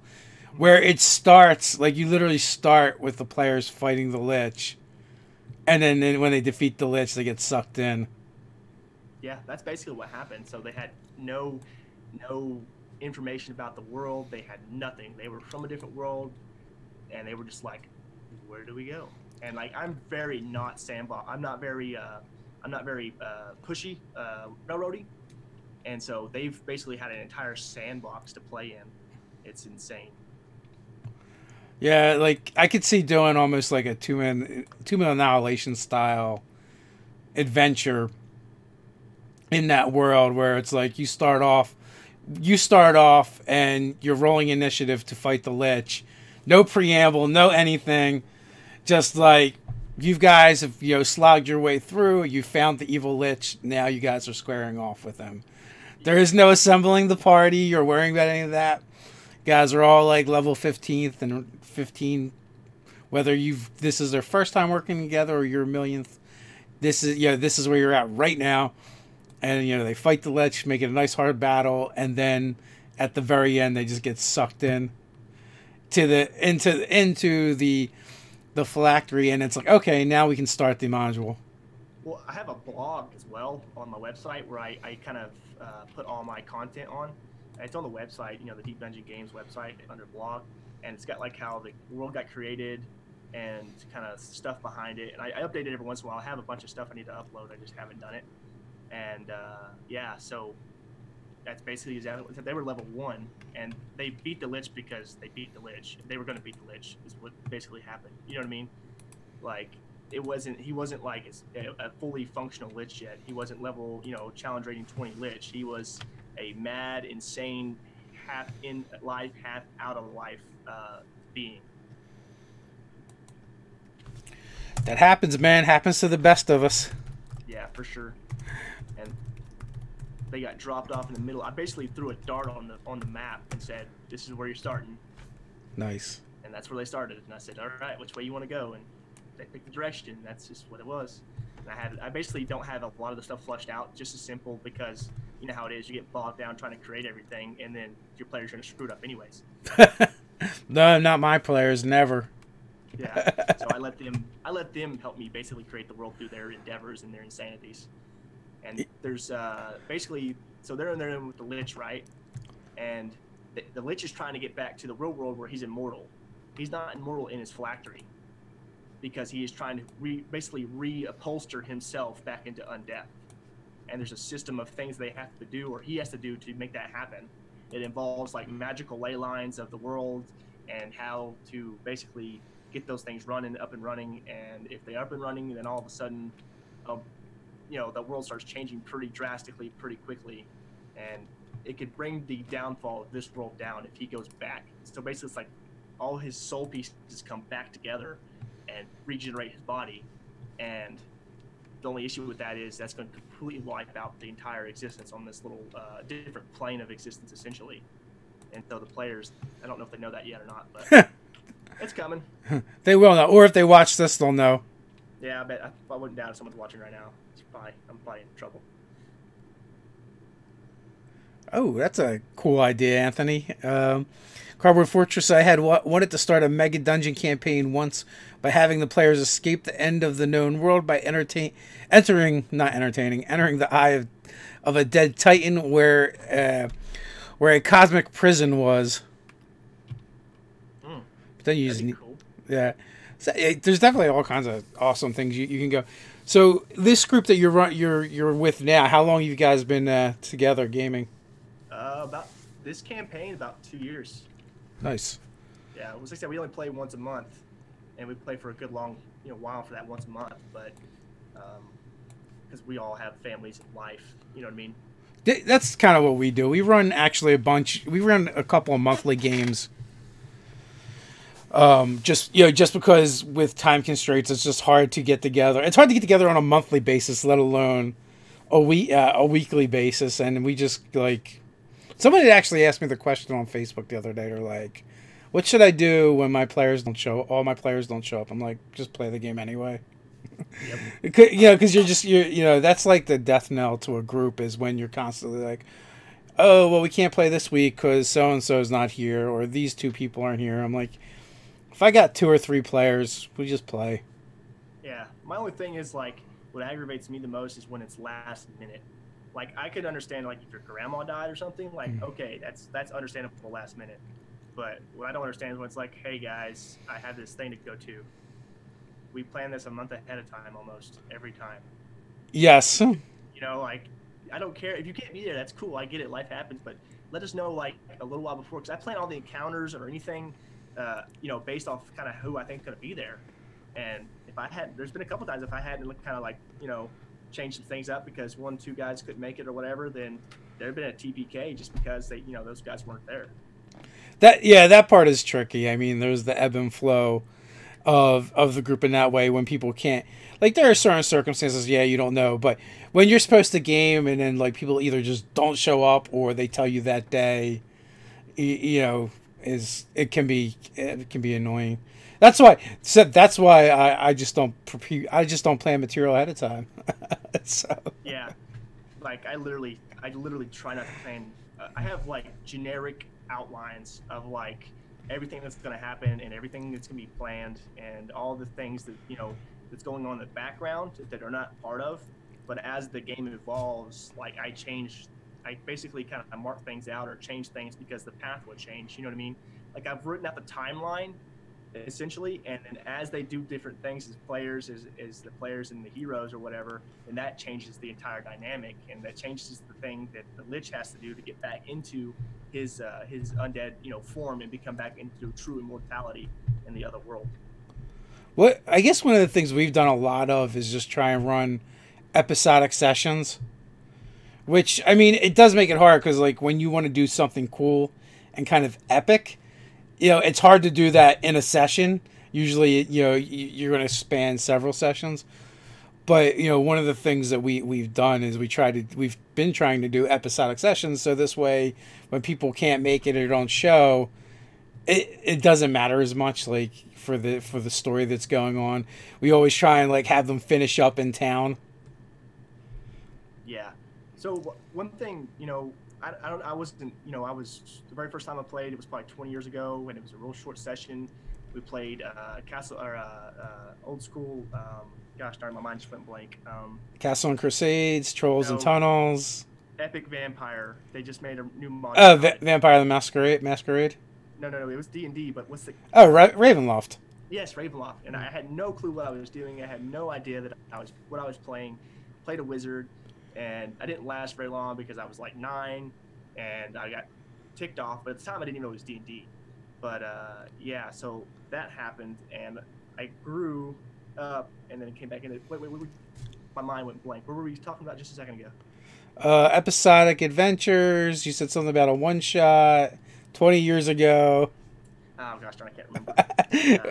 where it starts like you literally start with the players fighting the lich, and then when they defeat the lich, they get sucked in. Yeah, that's basically what happened. So they had no information about the world. They had nothing. They were from a different world, and they were just like, where do we go? And like, I'm very not sandbox. I'm not very pushy, railroady. And so they've basically had an entire sandbox to play in. It's insane. Yeah, like I could see doing almost like a two-man annihilation style adventure in that world where it's like you start off and you're rolling initiative to fight the lich. No preamble, no anything. Just like you guys have slogged your way through, you found the evil lich, now you guys are squaring off with them. There is no assembling the party or worrying about any of that. You guys are all like level 15th and 15, whether this is their first time working together or your millionth. This is where you're at right now. And they fight the lich, make it a nice hard battle, and then at the very end they just get sucked in into the phylactery, and it's like, okay, now we can start the module. Well, I have a blog as well on my website where I kind of put all my content on. It's on the website, the Deep Dungeon Games website under blog, and it's got like how the world got created and kind of stuff behind it. And I update it every once in a while. I have a bunch of stuff I need to upload. I just haven't done it. And yeah, so that's basically exactly what they were level 1, and they beat the lich because they beat the lich. They were going to beat the lich is what basically happened. You know what I mean? Like he wasn't like a fully functional lich yet. He wasn't level challenge rating 20 lich. He was a mad, insane, half in life, half out of life being. That happens, man. Happens to the best of us. Yeah, for sure. And they got dropped off in the middle. I basically threw a dart on the map and said, "This is where you're starting." Nice. And that's where they started. And I said, "All right, which way you want to go?" And they picked the direction. That's just what it was. And I basically don't have a lot of the stuff flushed out, just as simple because you know how it is. You get bogged down trying to create everything, and then your players are going to screw it up anyways. No, not my players. Never. Yeah. So I let them help me basically create the world through their endeavors and their insanities. And there's basically, so they're in there with the Lich, right? And the Lich is trying to get back to the real world where he's immortal. He's not immortal in his phylactery because he is trying to basically reupholster himself back into undeath. And there's a system of things they have to do, or he has to do, to make that happen. It involves like magical ley lines of the world and how to basically get those things up and running. And if they're up and running, then all of a sudden, the world starts changing pretty drastically, pretty quickly, and it could bring the downfall of this world down if he goes back. So basically, it's like all his soul pieces come back together and regenerate his body. And the only issue with that is that's going to completely wipe out the entire existence on this little different plane of existence, essentially. And so the players, I don't know if they know that yet or not, but it's coming. They will know, or if they watch this, they'll know. Yeah, I bet. I wouldn't doubt if someone's watching right now. I'm probably in trouble. Oh, that's a cool idea, Anthony. Cardboard Fortress, I had wanted to start a mega dungeon campaign once by having the players escape the end of the known world by entering the eye of a dead titan where a cosmic prison was. But then you just need, cool. Yeah. So there's definitely all kinds of awesome things you can go. So this group that you're with now, how long have you guys been together gaming? About this campaign, about 2 years. Nice. Yeah, it was like I said, we only play once a month, and we play for a good long while for that once a month. But because we all have families and life, you know what I mean. That's kind of what we do. We run actually a bunch. We run a couple of monthly games. Just because with time constraints, it's just hard to get together. It's hard to get together on a monthly basis, let alone a weekly basis. And we just like, somebody actually asked me the question on Facebook the other day. They're like, "What should I do when all my players don't show up?" I'm like, just play the game anyway. Yep. Because you're that's like the death knell to a group is when you're constantly like, oh well, we can't play this week because so and so is not here, or these two people aren't here. I'm like, if I got 2 or 3 players, we just play. Yeah, my only thing is like what aggravates me the most is when it's last minute. Like I could understand like if your grandma died or something, like okay, that's understandable last minute. But what I don't understand is when it's like, hey guys, I have this thing to go to. We plan this a month ahead of time almost every time. Yes. Like I don't care if you can't be there. That's cool. I get it. Life happens, but let us know like a little while before because I plan all the encounters or anything, based off kind of who I think is going to be there. And there's been a couple times if I hadn't kind of like change some things up because 1-2 guys couldn't make it or whatever, then there'd been a TPK just because they those guys weren't there. That part is tricky. I mean, there's the ebb and flow of the group in that way when people can't, like, there are certain circumstances you don't know, but when you're supposed to game and then like people either just don't show up or they tell you that day, it can be annoying. That's why I just don't plan material ahead of time. So yeah, like I literally try not to plan. I have like generic outlines of like everything that's going to happen and everything that's going to be planned and all the things that that's going on in the background that are not part of. But as the game evolves, like I basically kind of mark things out or change things because the path would change. You know what I mean? Like I've written out the timeline essentially, and then as they do different things as players, as the players and the heroes or whatever, and that changes the entire dynamic, and that changes the thing that the Lich has to do to get back into his undead form and become back into true immortality in the other world. What I guess one of the things we've done a lot of is just try and run episodic sessions, which I mean it does make it hard because like when you want to do something cool and kind of epic, it's hard to do that in a session. Usually, you're going to span several sessions. But, one of the things that we've done is we've been trying to do episodic sessions. So this way, when people can't make it or don't show, it doesn't matter as much, like, for the story that's going on. We always try and, like, have them finish up in town. Yeah. So one thing, I wasn't, I was the very first time I played. It was probably 20 years ago, and it was a real short session. We played old school gosh darn, my mind just went blank. Castle and Crusades, Trolls and No. Tunnels. Epic Vampire. They just made a new mod. Oh, Vampire the Masquerade. No, it was D&D, but what's the? Oh, Ravenloft. Yes, Ravenloft. And I had no clue what I was doing. I had no idea that what I was playing. Played a wizard, and I didn't last very long because I was like 9, and I got ticked off. But at the time, I didn't even know it was D&D. But yeah, so that happened, and I grew up, and then it came back in. Wait, my mind went blank. What were we talking about just a second ago? Episodic adventures. You said something about a one-shot 20 years ago. Oh gosh darn, I can't remember.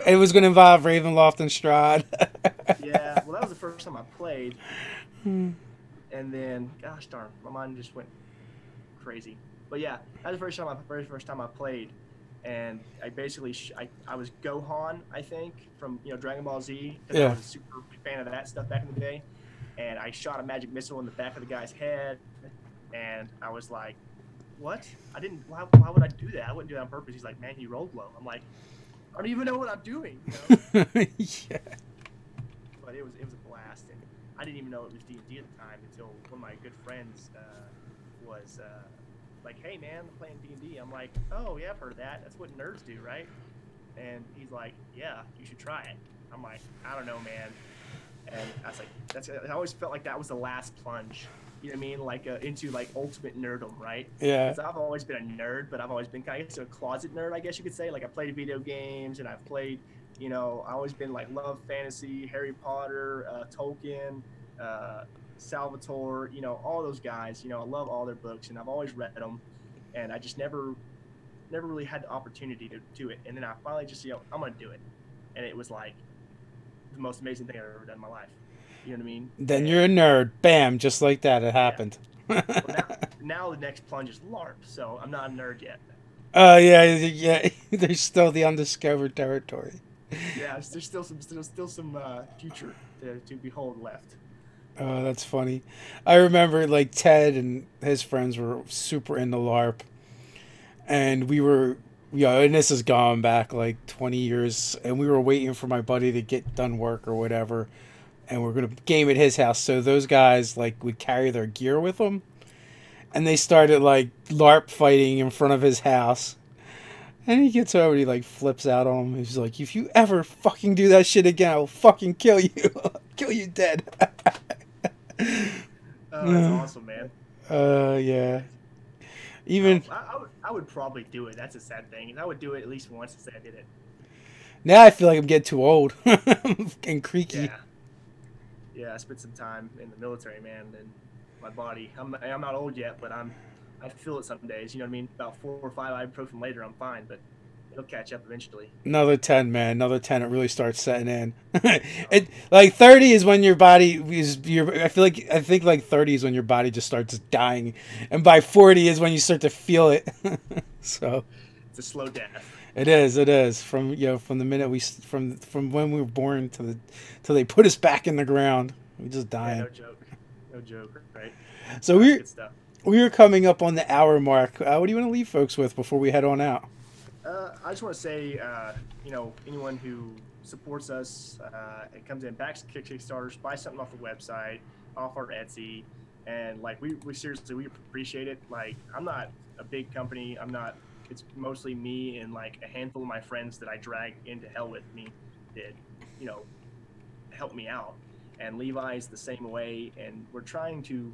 It was going to involve Ravenloft and Strahd. Yeah, well, that was the first time I played. And then, gosh darn, my mind just went crazy. But yeah, that was the very first time I played. And I basically, I was Gohan, I think, from Dragon Ball Z. Because I was a super fan of that stuff back in the day. And I shot a magic missile in the back of the guy's head. And I was like, what? Why would I do that? I wouldn't do that on purpose. He's like, man, you rolled low. I'm like, I don't even know what I'm doing. Yeah. But it was a blast, and I didn't even know it was D&D at the time until one of my good friends was like, hey man, I'm playing D&D. I'm like, oh yeah, I've heard of that. That's what nerds do, right? And he's like, yeah, you should try it. I'm like, I don't know, man. And I was like, I always felt like that was the last plunge. You know what I mean? Like into like ultimate nerdom, right? Yeah. Because I've always been a nerd, but I've always been kind of a closet nerd, I guess you could say. Like I played video games, and I've played, I always been like love fantasy, Harry Potter, Tolkien, Salvatore, all those guys. I love all their books, and I've always read them, and I just never really had the opportunity to do it. And then I finally just, I'm gonna do it, and it was like the most amazing thing I've ever done in my life. You know what I mean? Then you're a nerd. Bam, just like that, it happened. Yeah. Well, now the next plunge is LARP, so I'm not a nerd yet. Oh yeah. There's still the undiscovered territory. Yeah, there's still some future to behold left. Oh, that's funny. I remember like Ted and his friends were super into LARP, and we were, and this is gone back like 20 years, and we were waiting for my buddy to get done work or whatever, and we're gonna game at his house. So those guys like would carry their gear with them, and they started like LARP fighting in front of his house. And he gets over and he like flips out on him. He's like, if you ever fucking do that shit again, I'll fucking kill you. Kill you dead. Oh, that's awesome, man. Yeah. Even I would probably do it. That's a sad thing. I would do it at least once to say I did it. now I feel like I'm getting too old and creaky. Yeah, I spent some time in the military, man, and my body. I'm not old yet, but I feel it some days. You know what I mean? About 4 or 5 ibuprofen later, I'm fine, but it'll catch up eventually. Another 10, man. Another 10. It really starts setting in. It like 30 is when your body is. I think like 30 is when your body just starts dying, and by 40 is when you start to feel it. So it's a slow death. It is from from the minute from when we were born till they put us back in the ground. We just dying. Yeah, no joke, right? So we are coming up on the hour mark. What do you want to leave folks with before we head on out? I just want to say, anyone who supports us, it comes in, backs Kickstarters, buy something off the website, off our Etsy, and like we seriously, we appreciate it. Like I'm not a big company. It's mostly me and like a handful of my friends that I drag into hell with me that, help me out. And Levi's the same way. And we're trying to,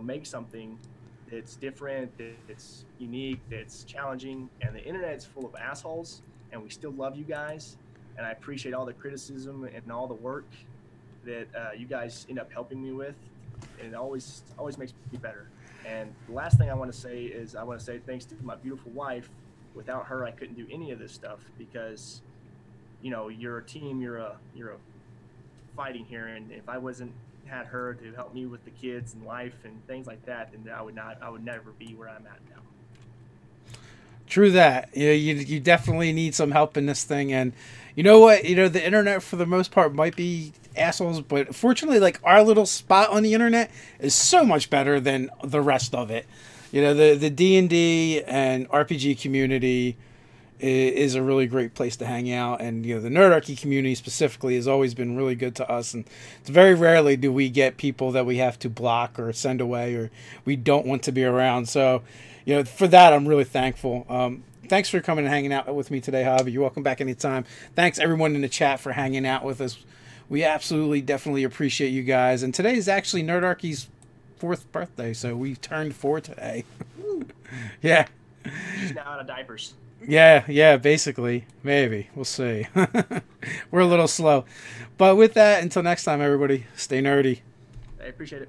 make something that's different, that's unique, that's challenging. And the internet's full of assholes, and we still love you guys. And I appreciate all the criticism and all the work that you guys end up helping me with. And it always makes me better. And the last thing I want to say is I want to say thanks to my beautiful wife. Without her, I couldn't do any of this stuff because, you're a team, you're a fighting here. And if I had her to help me with the kids and life and things like that, then I would never be where I'm at now. True that. You definitely need some help in this thing. And you know what? The internet for the most part might be assholes, but fortunately, like our little spot on the internet is so much better than the rest of it. The D&D and RPG community is a really great place to hang out. And the Nerdarchy community specifically has always been really good to us, and it's very rarely do we get people that we have to block or send away or we don't want to be around. So for that I'm really thankful. Thanks for coming and hanging out with me today, Javi. You're welcome back anytime. Thanks everyone in the chat for hanging out with us. We absolutely definitely appreciate you guys. And today is actually Nerdarchy's 4th birthday, so we turned 4 today. Yeah. He's now out of diapers. Yeah, basically. Maybe. We'll see. We're a little slow. But with that, until next time, everybody, stay nerdy. I appreciate it.